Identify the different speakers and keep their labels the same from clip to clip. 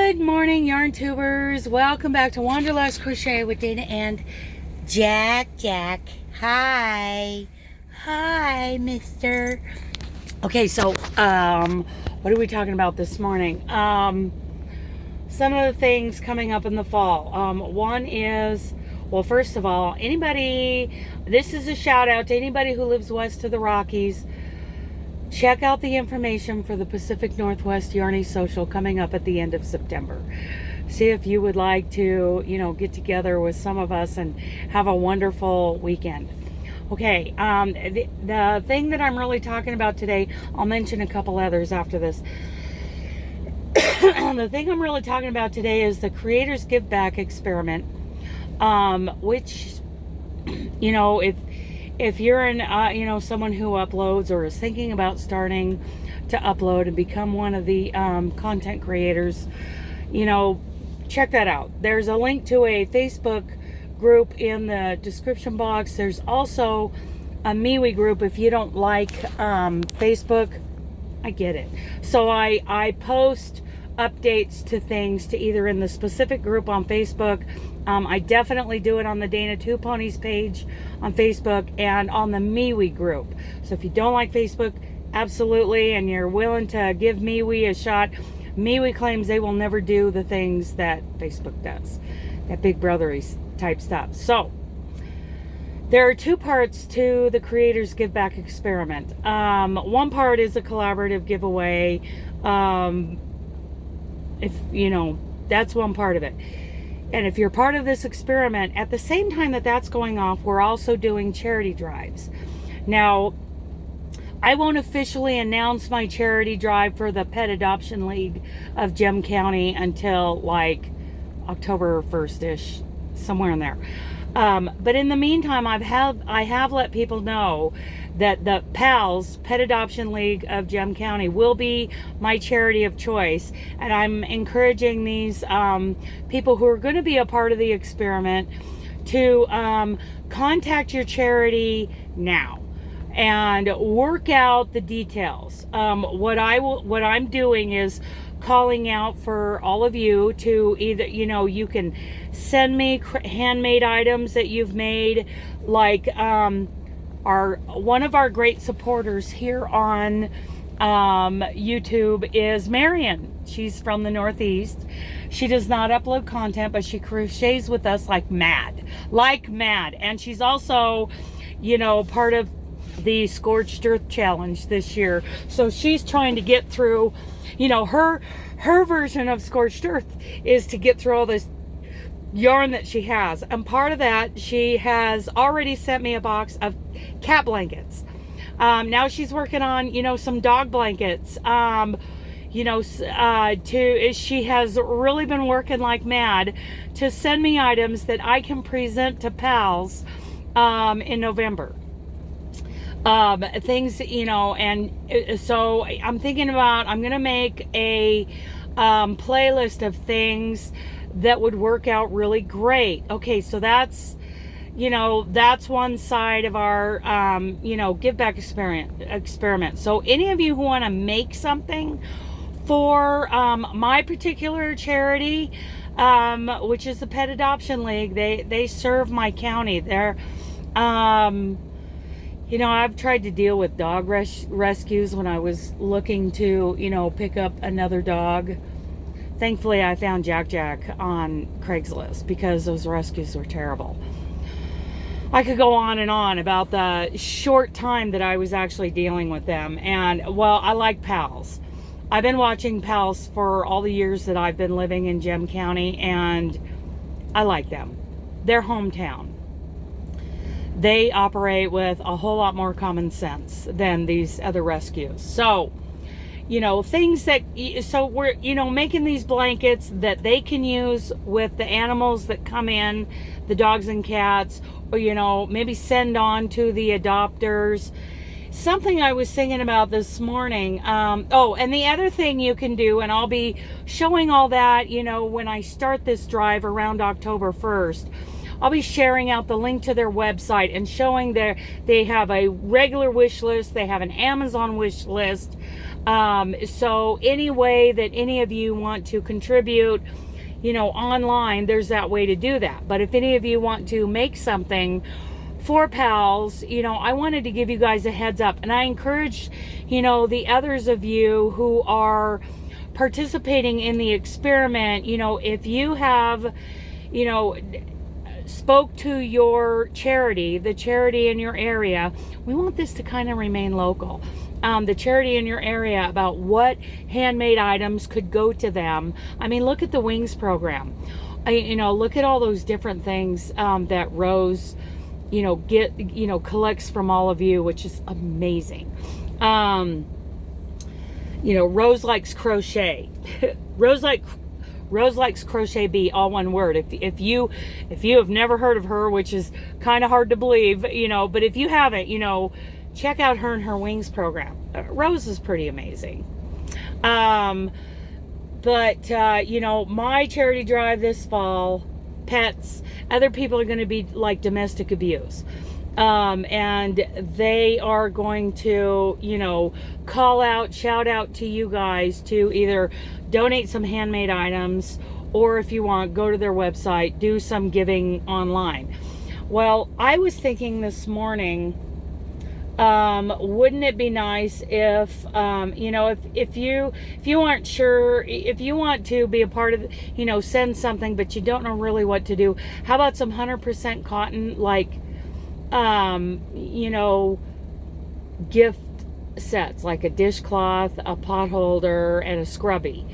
Speaker 1: Good morning, yarn tubers. Welcome back to Wanderlust Crochet with Deni and Jack. Hi, mister. Okay, so what are we talking about this morning? Some of the things coming up in the fall. One is, well, first of all, this is a shout out to anybody who lives west of the Rockies. Check out the information for the Pacific Northwest Yarny Social coming up at the end of September. See if you would like to, get together with some of us and have a wonderful weekend. Okay, the thing that I'm really talking about today, I'll mention a couple others after this. The thing I'm really talking about today is the Creators Giveback experiment, which, if you're someone who uploads or is thinking about starting to upload and become one of the content creators, check that out. There's a link to a Facebook group in the description box. There's also a MeWe group if you don't like Facebook. I get it. So I post updates to things to either in the specific group on Facebook. I definitely do it on the Dana Two-Ponies page on Facebook and on the MeWe group. So if you don't like Facebook, absolutely, and you're willing to give MeWe a shot, MeWe claims they will never do the things that Facebook does, that big brothery type stuff. So there are two parts to the Creators Giveback experiment. One part is a collaborative giveaway. That's one part of it. And if you're part of this experiment, at the same time that's going off, we're also doing charity drives. Now, I won't officially announce my charity drive for the Pet Adoption League of Gem County until like October 1st-ish, somewhere in there. But in the meantime, I have let people know that the PALS, Pet Adoption League of Gem County, will be my charity of choice. And I'm encouraging these people who are going to be a part of the experiment to contact your charity now and work out the details. What I'm doing is calling out for all of you to either, you can send me handmade items that you've made, like one of our great supporters here on YouTube is Marion. She's from the Northeast. She does not upload content, but she crochets with us like mad. And she's also, part of the Scorched Earth Challenge this year. So she's trying to get through, her version of Scorched Earth is to get through all this yarn that she has. And part of that, she has already sent me a box of cat blankets. Now she's working on, some dog blankets. She has really been working like mad to send me items that I can present to pals in November. Things, and so I'm thinking about, I'm going to make a playlist of things that would work out really great. Okay, so that's one side of our, give back experiment. So any of you who want to make something for my particular charity, which is the Pet Adoption League, they serve my county. They're, I've tried to deal with dog rescues when I was looking to, pick up another dog. Thankfully, I found Jack on Craigslist because those rescues were terrible. I could go on and on about the short time that I was actually dealing with them. And, well, I like PALS. I've been watching PALS for all the years that I've been living in Gem County, and I like them. They're hometown. They operate with a whole lot more common sense than these other rescues. So, things that, so we're, making these blankets that they can use with the animals that come in, the dogs and cats, or, maybe send on to the adopters. Something I was thinking about this morning. And the other thing you can do, and I'll be showing all that, when I start this drive around October 1st. I'll be sharing out the link to their website and showing they have a regular wish list, they have an Amazon wish list. So any way that any of you want to contribute, you know, online, there's that way to do that. But if any of you want to make something for pals, you know, I wanted to give you guys a heads up. And I encourage, you know, the others of you who are participating in the experiment, you know, if you have, you know, spoke to your charity, the charity in your area, we want this to kind of remain local. The charity in your area, about what handmade items could go to them. I mean, look at the Wings program. You know, look at all those different things that Rose, you know, collects from all of you, which is amazing. You know, Rose likes crochet. Rose likes Crochet Bee, all one word. If you have never heard of her, which is kind of hard to believe, you know, but if you haven't, you know, check out her and her Wings program. Rose is pretty amazing. But you know, my charity drive this fall, pets, other people are going to be like domestic abuse. And they are going to, you know, shout out to you guys to either donate some handmade items, or if you want, go to their website, do some giving online. Well, I was thinking this morning, wouldn't it be nice if, you know, if you aren't sure, if you want to be a part of, you know, send something, but you don't know really what to do, how about some 100% cotton, like, you know, gift sets, like a dishcloth, a pot holder, and a scrubby,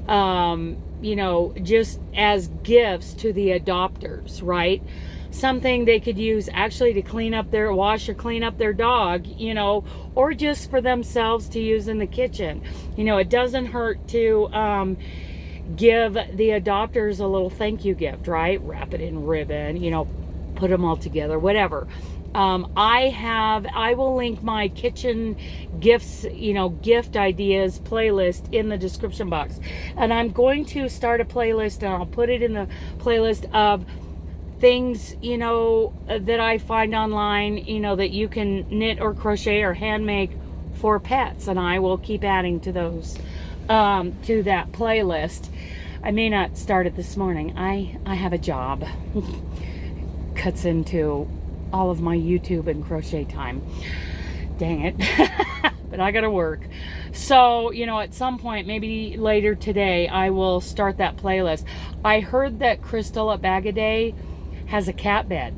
Speaker 1: you know, just as gifts to the adopters, right? Something they could use actually to wash or clean up their dog, you know, or just for themselves to use in the kitchen. You know, it doesn't hurt to give the adopters a little thank you gift, right? Wrap it in ribbon, you know, put them all together, whatever. I will link my kitchen gifts, you know, gift ideas playlist in the description box. And I'm going to start a playlist, and I'll put it in the playlist of things, you know, that I find online, you know, that you can knit or crochet or hand make for pets. And I will keep adding to those, to that playlist. I may not start it this morning. I have a job. Cuts into all of my YouTube and crochet time. Dang it. But I gotta work. So, you know, at some point, maybe later today, I will start that playlist. I heard that Crystal at Bag-A-Day has a cat bed.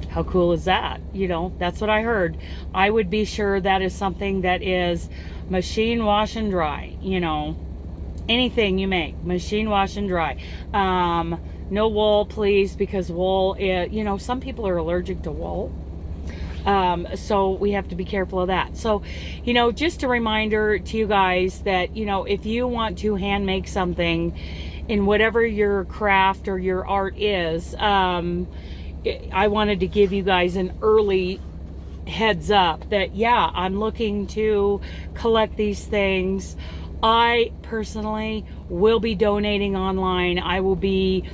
Speaker 1: How cool is that? You know, that's what I heard. I would be sure that is something that is machine wash and dry. You know, anything you make, machine wash and dry. No wool, please, because wool, you know, some people are allergic to wool. So we have to be careful of that. So, you know, just a reminder to you guys that, you know, if you want to hand make something in whatever your craft or your art is, I wanted to give you guys an early heads up that, yeah, I'm looking to collect these things. I personally will be donating online. I will be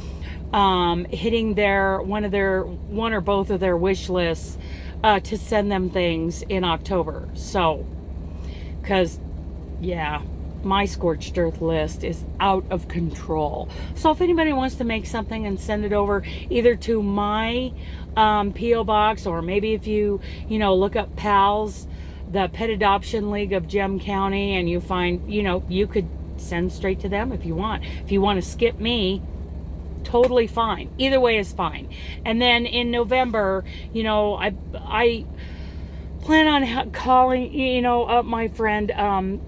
Speaker 1: hitting one or both of their wish lists to send them things in October. So, because, yeah, my scorched earth list is out of control. So if anybody wants to make something and send it over either to my P.O. box, or maybe if you know, look up PALS, the Pet Adoption League of Gem County, and you find, you know, you could send straight to them if you want. If you want to skip me, totally fine. Either way is fine. And then in November, you know, I plan on calling, you know, up my friend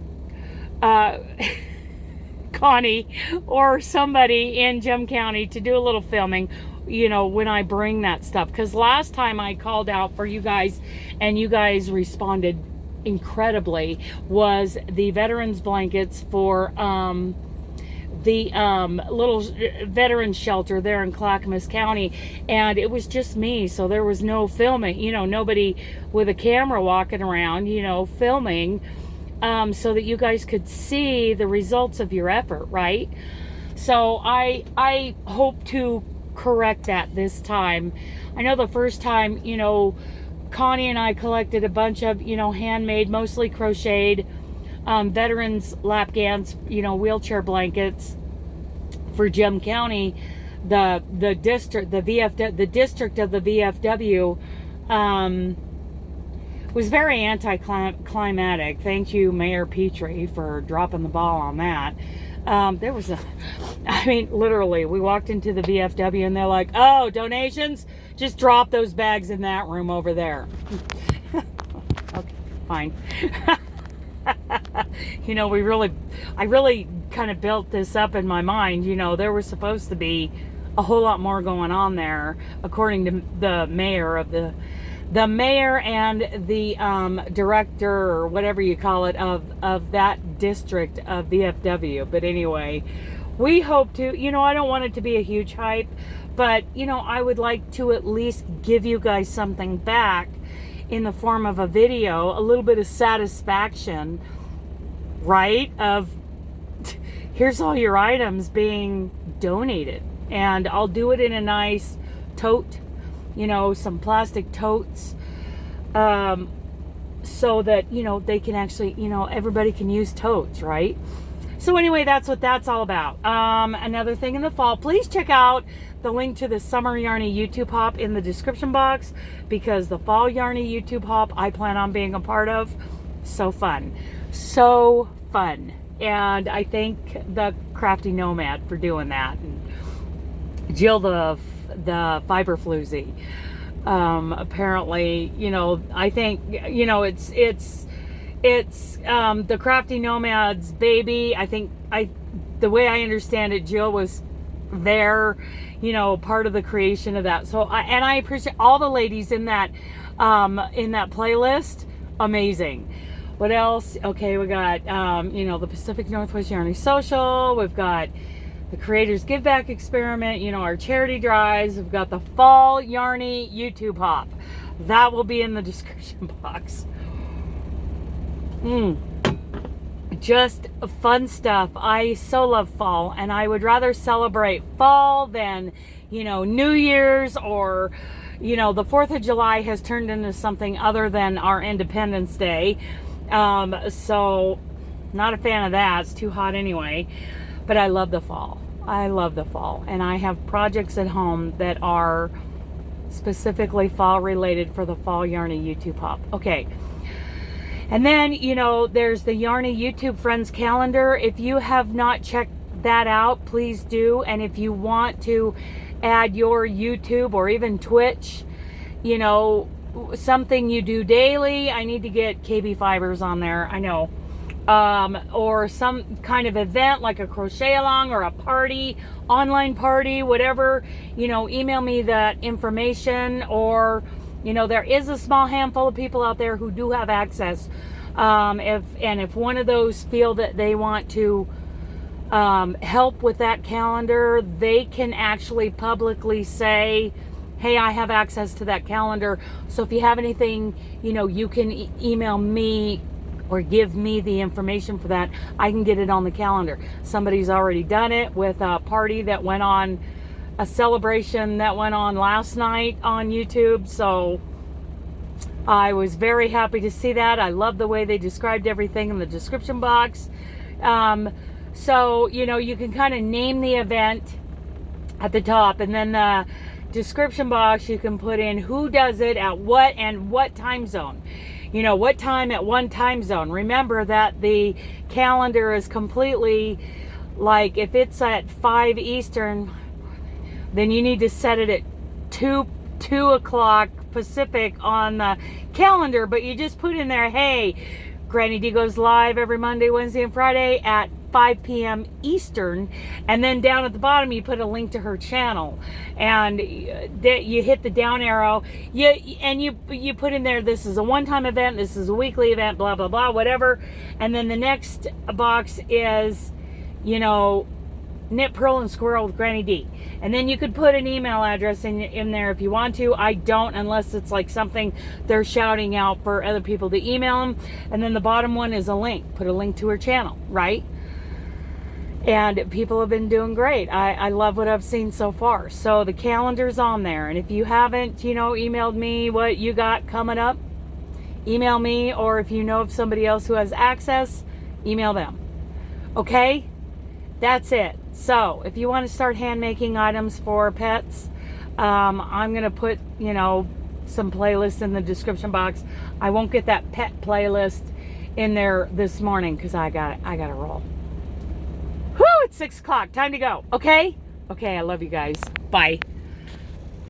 Speaker 1: Connie or somebody in Gem County to do a little filming, you know, when I bring that stuff. Because last time I called out for you guys and you guys responded incredibly, was the veterans blankets for the little veteran shelter there in Clackamas County, and it was just me, so there was no filming, you know, nobody with a camera walking around, you know, filming, so that you guys could see the results of your effort, right? So I hope to correct that this time. I know the first time, you know, Connie and I collected a bunch of, you know, handmade, mostly crocheted, veterans lap gowns, you know, wheelchair blankets for Gem County. The district of the VFW was very anticlimactic. Thank you, Mayor Petrie, for dropping the ball on that. There was I mean, literally, we walked into the VFW and they're like, oh, donations? Just drop those bags in that room over there. Okay, fine. You know, I really kind of built this up in my mind. You know, there was supposed to be a whole lot more going on there, according to the mayor and the director, or whatever you call it, of that district of VFW. But anyway, we hope to, you know, I don't want it to be a huge hype, but, you know, I would like to at least give you guys something back in the form of a video, a little bit of satisfaction, right? Of here's all your items being donated. And I'll do it in a nice tote, you know, some plastic totes, so that, you know, they can actually, you know, everybody can use totes, right? So anyway, that's what that's all about. Another thing in the fall, please check out the link to the Summer Yarny YouTube Hop in the description box, because the Fall Yarny YouTube Hop I plan on being a part of. So fun. So fun. And I thank the Crafty Nomad for doing that. And Jill, the fiber floozy. Apparently, you know, I think, you know, it's the Crafty Nomad's baby. I think the way I understand it, Jill was there, you know, part of the creation of that. So I appreciate all the ladies in that playlist. Amazing. What else? Okay, we got you know, the Pacific Northwest Yarny Sociall. We've got the Creators Giveback Experiment, you know, our charity drives. We've got the Fall Yarny YouTube Hop. That will be in the description box. Just fun stuff. I so love fall, and I would rather celebrate fall than, you know, New Year's, or, you know, the 4th of July has turned into something other than our Independence Day. So not a fan of that. It's too hot anyway. But I love the fall. I love the fall. And I have projects at home that are specifically fall related for the Fall Yarny YouTube Hop. Okay. And then, you know, there's the Yarny YouTube Friends calendar. If you have not checked that out, please do. And if you want to add your YouTube or even Twitch, you know, something you do daily, I need to get KB Fibers on there. I know. Or some kind of event like a crochet along or a party, online party, whatever, you know, email me that information. Or, you know, there is a small handful of people out there who do have access. If one of those feel that they want to help with that calendar, they can actually publicly say, hey, I have access to that calendar. So if you have anything, you know, you can email me or give me the information for that. I can get it on the calendar. Somebody's already done it with a party that went on, a celebration that went on last night on YouTube. So I was very happy to see that. I love the way they described everything in the description box. So, you know, you can kind of name the event at the top, and then the description box, you can put in who does it at what and what time zone. You know, what time at one time zone. Remember that the calendar is completely, like, if it's at 5 Eastern, then you need to set it at 2 o'clock Pacific on the calendar. But you just put in there, hey, Granny D goes live every Monday, Wednesday, and Friday at 5 p.m. Eastern. And then down at the bottom, you put a link to her channel. And you hit the down arrow. You put in there, this is a one-time event, this is a weekly event, blah, blah, blah, whatever. And then the next box is, you know, Knit, Purl, and Squirrel with Granny D. And then you could put an email address in there if you want to. I don't, unless it's like something they're shouting out for other people to email them. And then the bottom one is a link. Put a link to her channel, right? And people have been doing great. I love what I've seen so far. So the calendar's on there. And if you haven't, you know, emailed me what you got coming up, email me. Or if you know of somebody else who has access, email them. Okay? That's it. So if you want to start hand making items for pets, I'm going to put, you know, some playlists in the description box. I won't get that pet playlist in there this morning because I got to roll. Whoo, it's 6 o'clock. Time to go. Okay? Okay, I love you guys. Bye.